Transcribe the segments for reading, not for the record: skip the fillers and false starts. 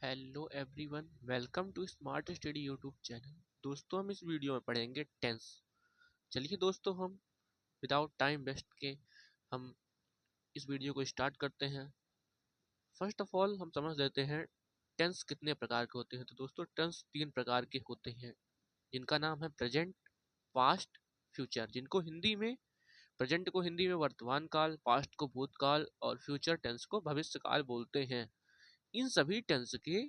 Hello everyone, welcome to smart study YouTube channel. दोस्तों, हम इस वीडियो में पढ़ेंगे टेंस। चलिए दोस्तों, हम विदाउट टाइम वेस्ट के हम इस वीडियो को स्टार्ट करते हैं। फर्स्ट ऑफ ऑल हम समझ लेते हैं टेंस कितने प्रकार के होते हैं। तो दोस्तों, टेंस 3 प्रकार के होते हैं, जिनका नाम है प्रेजेंट, पास्ट, फ्यूचर। जिनको हिंदी में प्रेजेंट को हिंदी में वर्तमान काल, पास्ट को भूतकाल और फ्यूचर टेंस को भविष्य काल बोलते हैं। इन सभी टेंस के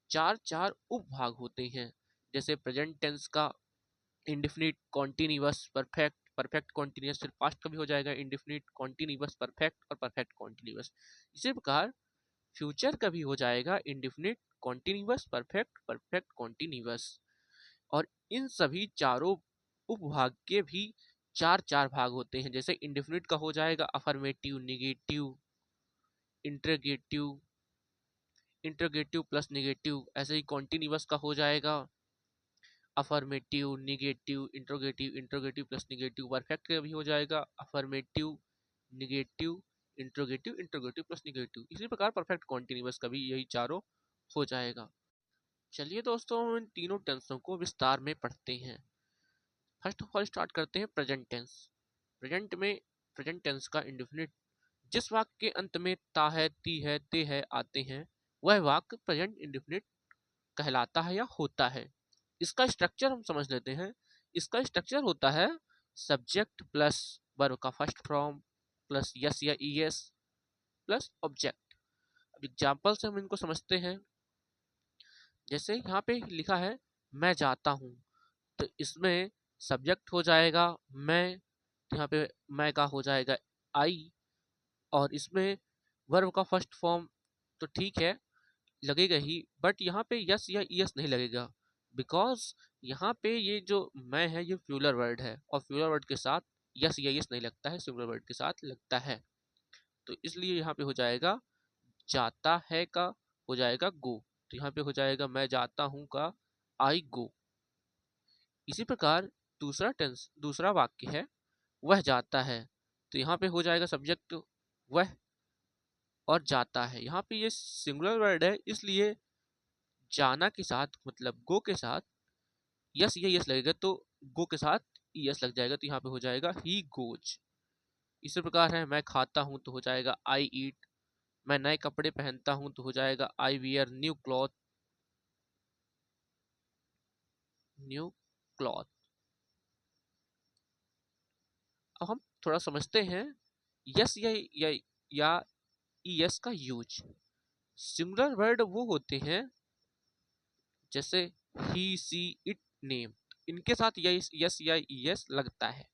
चार चार उपभाग होते हैं। जैसे प्रेजेंट टेंस का indefinite, continuous, perfect, perfect continuous, फिर पास्ट का भी हो जाएगा इंडेफिनिट, कॉन्टिन्यूअस, परफेक्ट और परफेक्ट कॉन्टिन्यूअस। इसी प्रकार फ्यूचर का भी हो जाएगा indefinite, continuous, perfect, perfect continuous. और इन सभी चारों उपभाग के भी चार चार भाग होते हैं। जैसे इंडेफिनिट का हो जाएगा affirmative, negative, interrogative, interrogative plus negative. ऐसे ही कॉन्टिन्यूअस का हो जाएगा affirmative, negative, interrogative, interrogative plus negative. Perfect का भी हो जाएगा affirmative, negative, interrogative, interrogative plus negative. इसी प्रकार परफेक्ट कॉन्टिन्यूअस का भी यही चारों हो जाएगा। चलिए दोस्तों, हम इन तीनों टेंसों को विस्तार में पढ़ते हैं। फर्स्ट ऑफ ऑल स्टार्ट करते हैं प्रेजेंट टेंस। प्रेजेंट टेंस का इंडेफिनिट जिस वाक्य के अंत में ता है, ती है, ते है आते हैं, वह वाक्य प्रेजेंट इंडेफिनिट कहलाता है या होता है। इसका स्ट्रक्चर हम समझ लेते हैं। इसका स्ट्रक्चर होता है सब्जेक्ट प्लस वर्ब का फर्स्ट फॉर्म प्लस यस या ईएस प्लस ऑब्जेक्ट। अब एग्जांपल से हम इनको समझते हैं। जैसे यहाँ पे लिखा है मैं जाता हूँ, तो इसमें सब्जेक्ट हो जाएगा मैं, तो यहाँ पे मैं का हो जाएगा आई। और इसमें वर्ब का फर्स्ट फॉर्म तो ठीक है लगेगा ही, बट यहाँ पे यस या ईएस नहीं लगेगा, बिकॉज यहाँ पे ये जो मैं है ये फ्यूलर वर्ड है और फ्यूलर वर्ड के साथ यस या ईएस नहीं लगता है, सिंगुलर वर्ड के साथ लगता है। तो इसलिए यहाँ पे हो जाएगा जाता है का हो जाएगा गो, तो यहाँ पे हो जाएगा मैं जाता हूँ का आई गो। इसी प्रकार दूसरा वाक्य है वह जाता है, तो यहाँ पे हो जाएगा सब्जेक्ट वह और जाता है। यहाँ पे ये सिंगुलर वर्ड है, इसलिए जाना के साथ मतलब गो के साथ यस या यस लगेगा, तो गो के साथ यस लग जाएगा, तो यहाँ पे हो जाएगा ही गोज। इसी प्रकार है मैं खाता हूँ तो हो जाएगा आई ईट। मैं नए कपड़े पहनता हूँ तो हो जाएगा I wear new cloth, new cloth. अब हम थोड़ा समझते हैं यस या यस का यूज। सिंगुलर वर्ड वो होते हैं जैसे ही, सी, इट, नेम, इनके साथ यस या यस लगता है।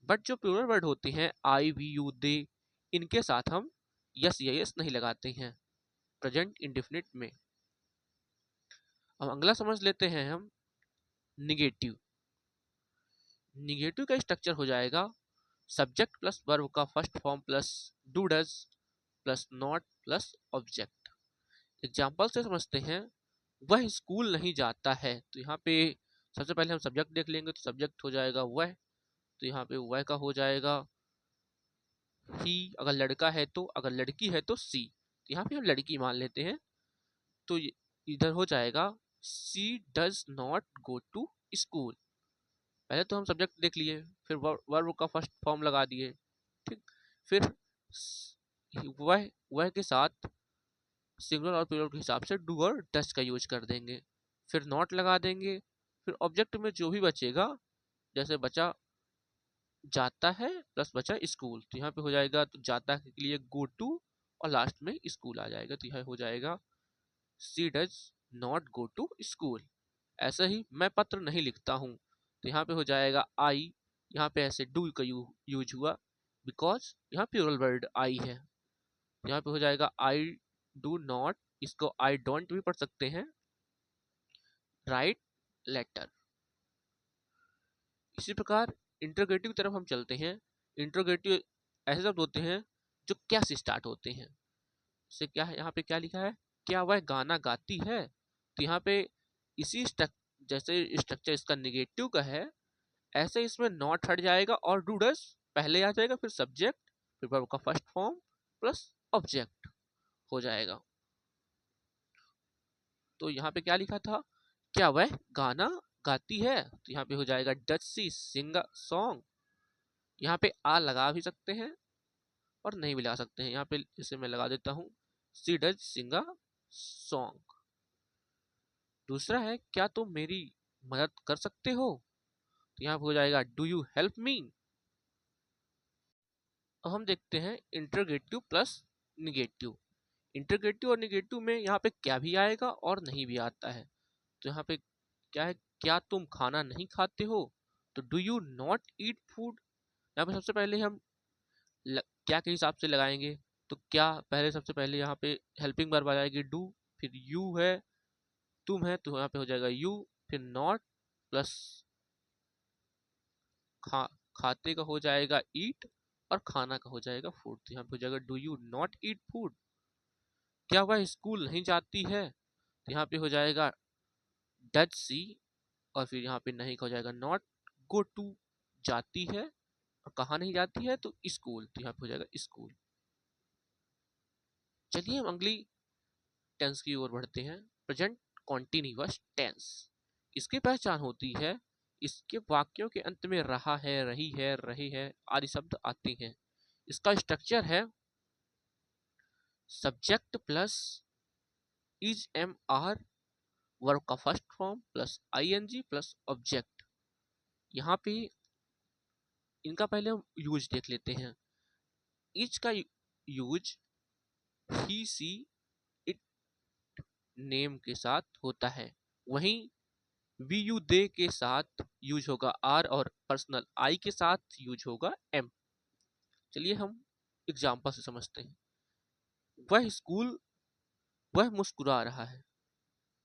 बट जो प्लूरल वर्ड होते हैं आई, वी, यू, दे, इनके साथ हम यस या यस नहीं लगाते हैं प्रेजेंट इंडेफिनिट में। अब अगला समझ लेते हैं हम निगेटिव। निगेटिव का स्ट्रक्चर हो जाएगा सब्जेक्ट प्लस वर्ब का first form plus do does plus not plus object. Example से समझते हैं वह स्कूल नहीं जाता है, तो यहाँ पे सबसे पहले हम सब्जेक्ट देख लेंगे, तो सब्जेक्ट हो जाएगा वह, तो यहाँ पे वह का हो जाएगा ही अगर लड़का है तो, अगर लड़की है तो सी, तो यहाँ पे हम लड़की मान लेते हैं, तो इधर हो जाएगा she does not go to school. पहले तो हम सब्जेक्ट देख लिए, फिर वर्ब का फर्स्ट फॉर्म लगा दिए, ठीक। फिर वह के साथ सिंगुलर और प्लूरल के हिसाब से डू और डज का यूज कर देंगे, फिर नॉट लगा देंगे। फिर ऑब्जेक्ट में जो भी बचेगा, जैसे बचा जाता है प्लस बचा स्कूल, तो यहाँ पे हो जाएगा तो जाता के लिए गो टू और लास्ट में स्कूल आ जाएगा, तो यह हो जाएगा she does not go to school. ऐसे ही मैं पत्र नहीं लिखता हूँ, तो यहाँ पे हो जाएगा आई। यहाँ पे ऐसे डू का यूज हुआ बिकॉज यहाँ प्लूरल वर्ड आई है, यहाँ पे हो जाएगा आई डू नॉट, इसको आई डोंट भी पढ़ सकते हैं, राइट लेटर। इसी प्रकार इंट्रोगेटिव की तरफ हम चलते हैं। इंट्रोगेटिव ऐसे शब्द होते हैं जो क्या से स्टार्ट होते हैं। से क्या है, यहाँ पे क्या लिखा है, क्या वह गाना गाती है, तो यहाँ पे इसी जैसे स्ट्रक्चर इसका निगेटिव का है, ऐसे इसमें नॉट हट जाएगा और डू डज पहले आ जाएगा, फिर सब्जेक्ट, फिर वर्ब का फर्स्ट फॉर्म प्लस ऑब्जेक्ट हो जाएगा। तो यहाँ पे क्या लिखा था, क्या वह गाना गाती है, तो यहाँ पे हो जाएगा does she Singh a song. यहाँ पे आ लगा भी सकते हैं और नहीं भी लगा सकते हैं। यहाँ पे जैसे मैं लगा देता हूँ, सी डज सिंग अ सॉन्ग। दूसरा है, क्या तुम मेरी मदद कर सकते हो, तो यहाँ पे हो जाएगा डू यू हेल्प मी। अब हम देखते हैं इंटरगेटिव प्लस निगेटिव। इंटरगेटिव और निगेटिव में यहाँ पे क्या भी आएगा और नहीं भी आता है। तो यहाँ पे क्या है, क्या तुम खाना नहीं खाते हो, तो do you not eat food. यहाँ पे सबसे पहले हम क्या के हिसाब से लगाएंगे, तो क्या पहले सबसे पहले यहाँ पे हेल्पिंग वर्ब आ जाएगी डू, फिर यू है, तुम है, तो यहाँ पे हो जाएगा यू, फिर नॉट प्लस खाते का हो जाएगा ईट, और खाना का हो जाएगा फूड। तो यहाँ पे हो जाएगा do you not eat food. क्या वह स्कूल नहीं जाती है, तो यहाँ पे हो जाएगा डज सी, और फिर यहाँ पे नहीं का हो जाएगा नॉट, गो टू जाती है, और कहाँ नहीं जाती है, तो स्कूल, तो यहाँ पे हो जाएगा स्कूल। चलिए हम अगली टेंस की ओर बढ़ते हैं, प्रेजेंट कॉन्टिन्यूअस टेंस। इसकी पहचान होती है, इसके वाक्यों के अंत में रहा है, रही है, रहे है आदि शब्द आते हैं। इसका स्ट्रक्चर है subject plus is am are, verb का first form plus ING plus object. यहाँ पे इनका पहले हम यूज देख लेते हैं। इज का use he see it name के साथ होता है, वहीं वी यू दे के साथ यूज होगा आर, और पर्सनल आई के साथ यूज होगा एम। चलिए हम एग्जाम्पल से समझते हैं। वह स्कूल, वह मुस्कुरा रहा है,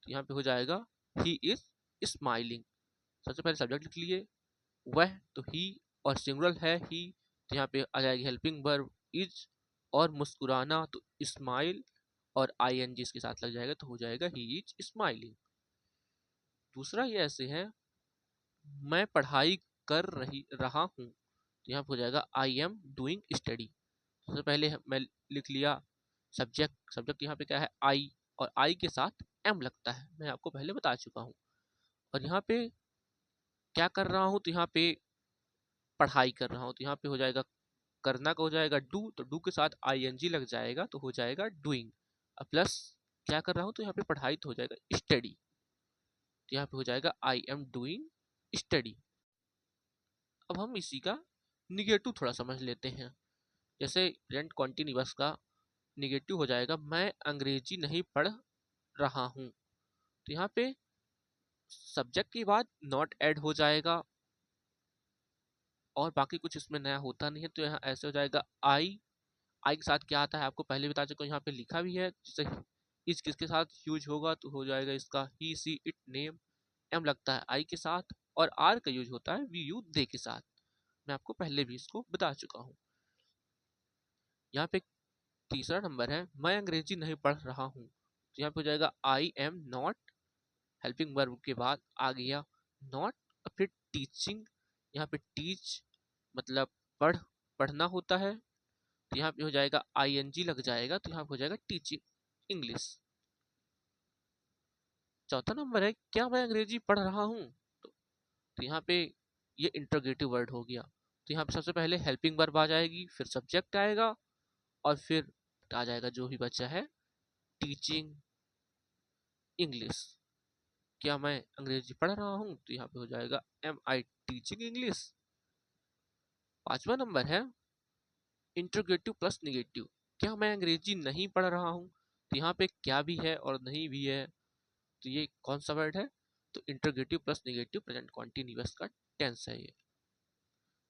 तो यहाँ पे हो जाएगा ही इज स्माइलिंग। सबसे पहले सब्जेक्ट लिख लिए, वह तो ही, और सिंगुलर है ही, तो यहाँ पे आ जाएगी हेल्पिंग वर्ब इज, और मुस्कुराना तो स्माइल, और आई एन जी इसके साथ लग जाएगा, तो हो जाएगा ही इज स्माइलिंग। दूसरा ये ऐसे है, मैं पढ़ाई कर रहा हूँ, तो यहाँ पे हो जाएगा आई एम डूइंग स्टडी। सबसे पहले मैं लिख लिया सब्जेक्ट, सब्जेक्ट यहाँ पे क्या है आई, और आई के साथ एम लगता है, मैं आपको पहले बता चुका हूँ। और यहाँ पे क्या कर रहा हूँ, तो यहाँ पे पढ़ाई कर रहा हूँ, तो यहाँ पे हो जाएगा करना का हो जाएगा डू, तो डू के साथ आई एन जी लग जाएगा, तो हो जाएगा डूइंग। प्लस क्या कर रहा हूँ, तो यहाँ पे पढ़ाई, तो हो जाएगा स्टडी, तो यहाँ पे हो जाएगा आई एम डूइंग स्टडी। अब हम इसी का निगेटिव थोड़ा समझ लेते हैं। जैसे प्रेजेंट कॉन्टिन्यूअस का निगेटिव हो जाएगा, मैं अंग्रेजी नहीं पढ़ रहा हूँ, तो यहाँ पे सब्जेक्ट के बाद नॉट ऐड हो जाएगा, और बाकी कुछ इसमें नया होता नहीं है, तो यहाँ ऐसे हो जाएगा आई के साथ क्या आता है आपको पहले बता चुका हूँ, यहाँ पे लिखा भी है। जैसे इस किसके साथ यूज होगा, तो हो जाएगा इसका ही सी इट नेम, एम लगता है आई के साथ, और आर का यूज होता है वी यू दे के साथ। मैं आपको पहले भी इसको बता चुका हूँ। यहाँ पे तीसरा नंबर है, मैं अंग्रेजी नहीं पढ़ रहा हूँ, तो यहाँ पे हो जाएगा I am not, helping verb के बाद आ गया नॉट, और फिर टीचिंग, यहाँ पे टीच मतलब पढ़ना होता है, तो यहाँ पे हो जाएगा आई एन जी लग जाएगा, तो यहाँ पे हो जाएगा टीचिंग इंग्लिश। चौथा नंबर है, क्या मैं अंग्रेजी पढ़ रहा हूँ, तो यहाँ पे ये इंटरोगेटिव वर्ड हो गया, तो यहाँ पे सबसे पहले हेल्पिंग वर्ब आ जाएगी, फिर सब्जेक्ट आएगा, और फिर आ जाएगा जो भी बचा है टीचिंग इंग्लिश। क्या मैं अंग्रेजी पढ़ रहा हूँ, तो यहाँ पे हो जाएगा एम आई टीचिंग इंग्लिश। पांचवा नंबर है इंटरोगेटिव प्लस निगेटिव, क्या मैं अंग्रेजी नहीं पढ़ रहा हूँ, तो यहाँ पे क्या भी है और नहीं भी है, तो ये कौन सा वर्ड है, तो interrogative plus negative present continuous का टेंस है ये।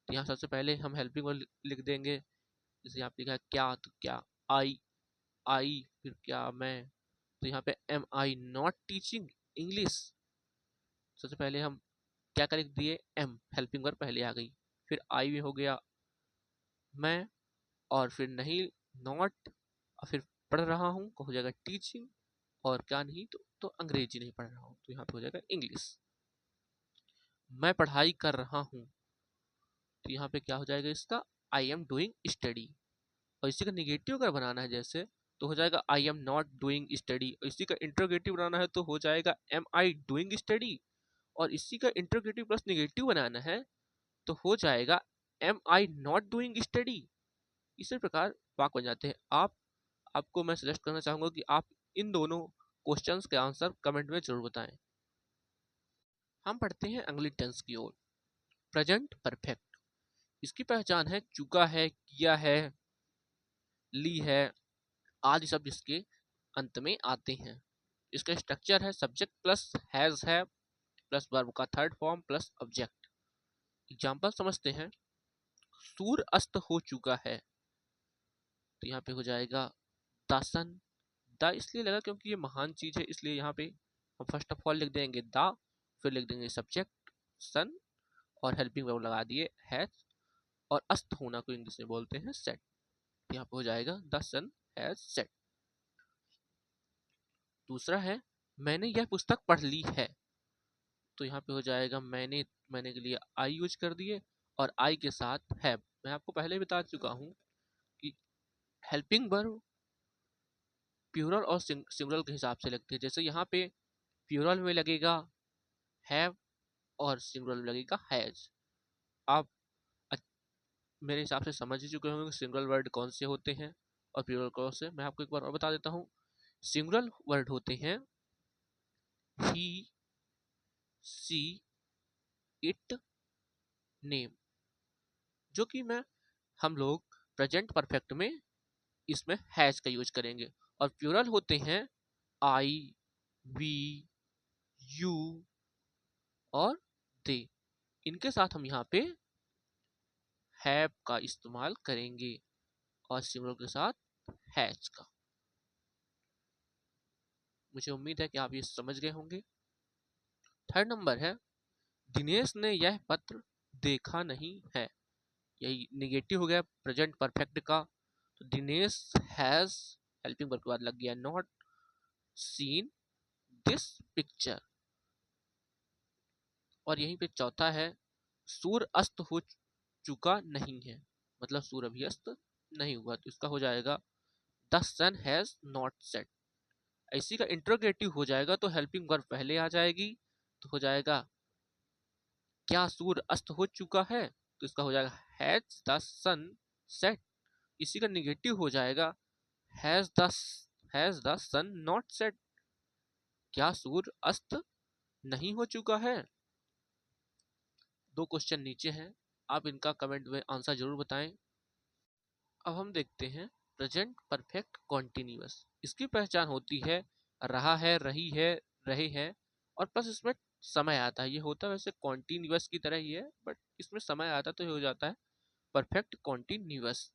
तो यहाँ सबसे पहले हम हेल्पिंग वर्ब लिख देंगे, जैसे यहाँ पे लिखा है क्या, तो क्या आई, फिर क्या मैं, तो यहाँ पे am I not teaching English. सबसे पहले हम क्या कर लिख दिए, एम, हेल्पिंग वर्ब पहले आ गई, फिर आई में हो गया मैं, और फिर नहीं नॉट, और फिर पढ़ रहा हूँ को हो जाएगा टीचिंग, और क्या नहीं, तो अंग्रेजी नहीं पढ़ रहा हूँ, तो यहाँ पे हो जाएगा इंग्लिश। मैं पढ़ाई कर रहा हूँ, तो यहाँ पे क्या हो जाएगा इसका आई एम डूइंग स्टडी। और इसी का निगेटिव अगर बनाना है जैसे, तो हो जाएगा I am not doing study. इसी का इंट्रोगेटिव बनाना है तो हो जाएगा एम आई डूइंग स्टडी। और इसी का इंट्रोगेटिव प्लस निगेटिव बनाना है तो हो जाएगा am I not doing study. इसी प्रकार वाक्य बन जाते हैं। आपको मैं सजेस्ट करना चाहूंगा कि आप इन दोनों क्वेश्चंस के आंसर कमेंट में जरूर बताएं। हम पढ़ते हैं अगली टेंस की ओर। प्रेजेंट परफेक्ट, इसकी पहचान है चुका है, किया है, ली है आदि शब्द इसके अंत में आते हैं। इसका स्ट्रक्चर है सब्जेक्ट प्लस हैज है प्लस वर्ब का third form plus object. Example समझते हैं। सूर्य अस्त हो चुका है तो यहाँ पे हो जाएगा द सन। द इसलिए लगा क्योंकि ये महान चीज है, इसलिए यहाँ पे हम फर्स्ट ऑफ ऑल लिख देंगे द, फिर लिख देंगे सब्जेक्ट सन और हेल्पिंग वर्ब लगा दिए हैज, और अस्त होना को इंग्लिश में बोलते हैं सेट। यहाँ पे हो जाएगा द सन हैज सेट। दूसरा है मैंने यह पुस्तक पढ़ ली है तो यहाँ पे हो जाएगा मैंने के लिए आई यूज कर दिए और आई के साथ हैव। मैं आपको पहले बता चुका हूँ कि हेल्पिंग वर्ब प्लूरल और सिंगुलर के हिसाब से लगती है। जैसे यहाँ पे प्लूरल में लगेगा हैव और सिंगुलर में लगेगा हैज। आप मेरे हिसाब से समझ ही चुके होंगे सिंगुलर वर्ड कौन से होते हैं और प्लूरल कौन से। मैं आपको एक बार और बता देता हूँ। सिंगुलर वर्ड होते हैं ही, सी, इट, नेम, जो कि हम लोग प्रेजेंट परफेक्ट में इसमें हैज का यूज करेंगे। और प्लूरल होते हैं आई, वी, यू और दे। इनके साथ हम यहाँ पे हैव का इस्तेमाल करेंगे और सिंगुलर के साथ हैज का। मुझे उम्मीद है कि आप ये समझ गए होंगे। थर्ड नंबर है दिनेश ने यह पत्र देखा नहीं है। यही निगेटिव हो गया प्रेजेंट परफेक्ट का। तो दिनेश हैज हेल्पिंग वर्ब के बाद लग गया नॉट सीन दिस पिक्चर। और यहीं पे चौथा है सूर्य अस्त हो चुका नहीं है, मतलब सूर्य अभी अस्त नहीं हुआ तो इसका हो जाएगा the sun has not set. इसी का इंट्रोगेटिव हो जाएगा तो हेल्पिंग वर्ब पहले आ जाएगी तो हो जाएगा क्या सूर्य अस्त हो चुका है तो इसका हो जाएगा हैज द सन सेट। इसी का निगेटिव हो जाएगा has the sun not set, क्या सूर्य अस्त नहीं हो चुका है। दो क्वेश्चन नीचे हैं, आप इनका कमेंट में आंसर जरूर बताएं। अब हम देखते हैं प्रेजेंट परफेक्ट कॉन्टिन्यूअस। इसकी पहचान होती है रहा है, रही है, रहे हैं और प्लस इसमें समय आता है। ये होता है वैसे कॉन्टिन्यूअस की तरह ही है बट इसमें समय आता है तो ये हो जाता है परफेक्ट कॉन्टिन्यूअस।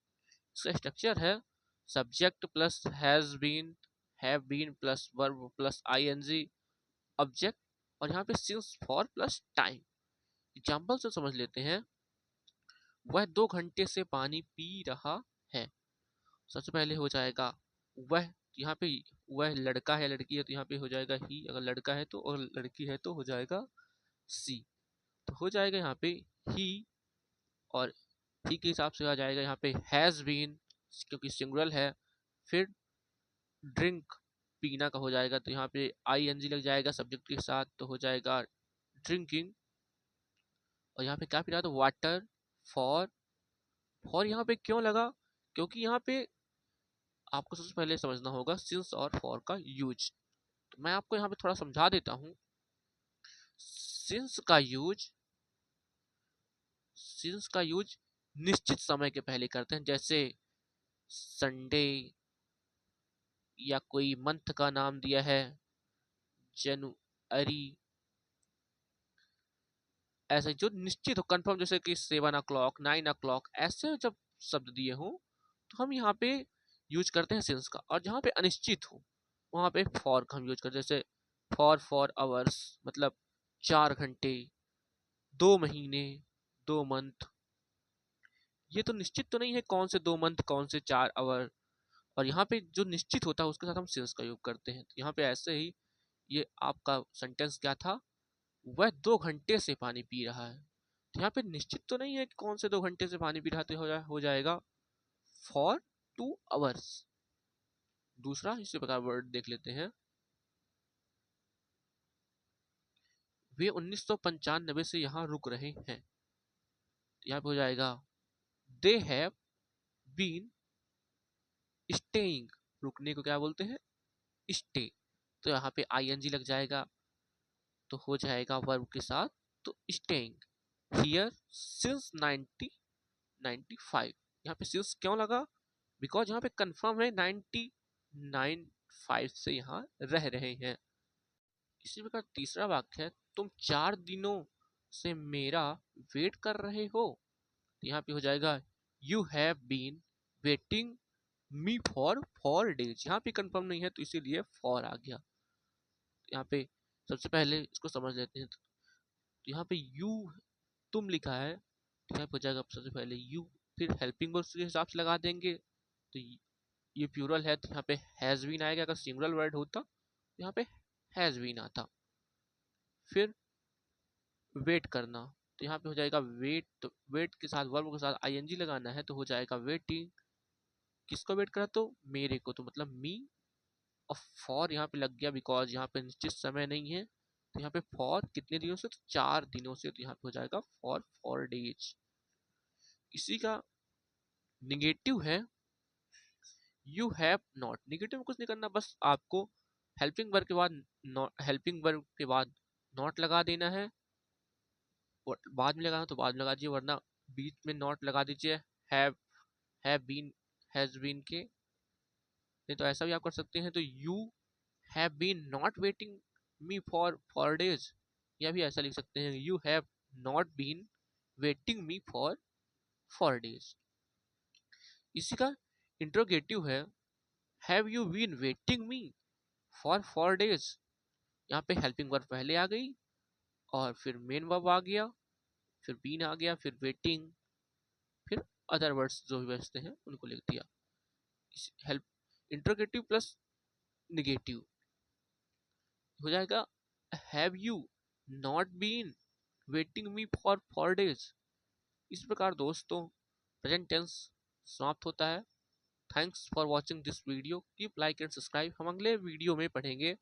इसका स्ट्रक्चर है subject plus has been, have been plus verb plus ING object और यहाँ पे since for plus time. Example से समझ लेते हैं। वह 2 घंटे से पानी पी रहा है। सबसे पहले हो जाएगा वह, यहाँ पे वह लड़का है लड़की है तो यहाँ पे हो जाएगा ही, अगर लड़का है तो, और लड़की है तो हो जाएगा सी। तो हो जाएगा यहाँ पे ही और ही के हिसाब से आ जाएगा यहाँ पे हैज बीन क्योंकि सिंगुलर है। फिर ड्रिंक पीना का हो जाएगा तो यहाँ पे आई एन जी लग जाएगा सब्जेक्ट के साथ तो हो जाएगा ड्रिंकिंग। और यहाँ पे क्या पी रहा था वाटर। फॉर, फॉर यहाँ पे क्यों लगा क्योंकि यहाँ पे आपको सबसे पहले समझना होगा सिंस और फॉर का यूज। तो मैं आपको यहाँ पे थोड़ा समझा देता हूँ। सिंस का यूज निश्चित समय के पहले करते हैं, जैसे संडे या कोई मंथ का नाम दिया है जनवरी, ऐसे जो निश्चित हो कंफर्म, जैसे कि 7 o'clock 9 o'clock ऐसे जब शब्द दिए हों तो हम यहाँ पे यूज करते हैं सिंस का। और जहाँ पे अनिश्चित हो वहाँ पे फॉर का हम यूज करते हैं, जैसे फॉर आवर्स मतलब 4 घंटे, 2 महीने, 2 मंथ। ये तो निश्चित तो नहीं है कौन से 2 मंथ कौन से 4 आवर। और यहाँ पे जो निश्चित होता है उसके साथ हम सिंस का यूज करते हैं। तो यहाँ पे ऐसे ही ये आपका सेंटेंस क्या था, वह 2 घंटे से पानी पी रहा है। तो यहाँ पे निश्चित तो नहीं है कि कौन से 2 घंटे से पानी पी रहा है तो हो जाएगा फॉर 2 hours। दूसरा इसी प्रकार वर्ड देख लेते हैं। वे 1995 से यहाँ रुक रहे हैं। यहाँ पे हो जाएगा दे हैव बीन स्टेइंग। रुकने को क्या बोलते हैं? स्टे। तो यहाँ पे आईएनजी लग जाएगा तो हो जाएगा वर्ब के साथ, तो स्टेइंग हियर सिंस 1995। यहाँ पे सिंस क्यों लगा? बिकॉज यहाँ पे कंफर्म है 1995 से यहाँ रह रहे हैं। इसी प्रकार तीसरा वाक्य है, तुम 4 दिनों से मेरा वेट कर रहे हो। तो यहाँ पे हो जाएगा you have been waiting me for 4 days. यहाँ पे कंफर्म नहीं है तो इसीलिए फॉर आ गया। यहाँ पे सबसे पहले इसको समझ लेते हैं। तो यहाँ पे यू तुम लिखा है, तो यहाँ पे हो जाएगा सबसे पहले यू, फिर हेल्पिंग वर्ब के हिसाब से लगा देंगे। तो ये प्लूरल है तो यहाँ पे हैज बीन आएगा। अगर सिंगुलर वर्ड होता तो यहाँ पे हैज बीन आता। फिर वेट करना, तो यहाँ पे हो जाएगा वेट। तो वेट के साथ वर्ब के साथ आईएनजी लगाना है तो हो जाएगा वेटिंग। किसको वेट करा? तो मेरे को, तो मतलब मी। और फॉर यहाँ पे लग गया बिकॉज यहाँ पे निश्चित समय नहीं है। तो यहाँ पे फॉर कितने दिनों से? तो 4 दिनों से। तो यहाँ पे हो जाएगा फॉर 4 डेज। इसी का निगेटिव है यू हैव नॉट। निगेटिव में कुछ नहीं करना, बस आपको हेल्पिंग वर्ब के बाद हेल्पिंग वर्ब के बाद नॉट लगा देना है। और बाद में लगाना तो बाद में लगा दीजिए, वरना बीच में नॉट लगा दीजिए हैव बीन हैज बीन के। नहीं तो ऐसा भी आप कर सकते हैं, तो you have been not waiting me for 4 days. या भी ऐसा लिख सकते हैं you have not been waiting me for 4 days. इसी का इंट्रोगेटिव है have you been waiting me for 4 days. यहाँ पे हेल्पिंग वर्ब पहले आ गई और फिर मेन वर्ब आ गया, फिर बीन आ गया, फिर वेटिंग, फिर अदर वर्ड्स जो भी बचते हैं उनको लिख दिया। हेल्प इंट्रोगेटिव प्लस निगेटिव हो जाएगा have you not been waiting me for 4 days. इस प्रकार दोस्तों प्रेजेंट टेंस समाप्त होता है। Thanks for watching this video. Keep like and subscribe. हम अगले वीडियो में पढ़ेंगे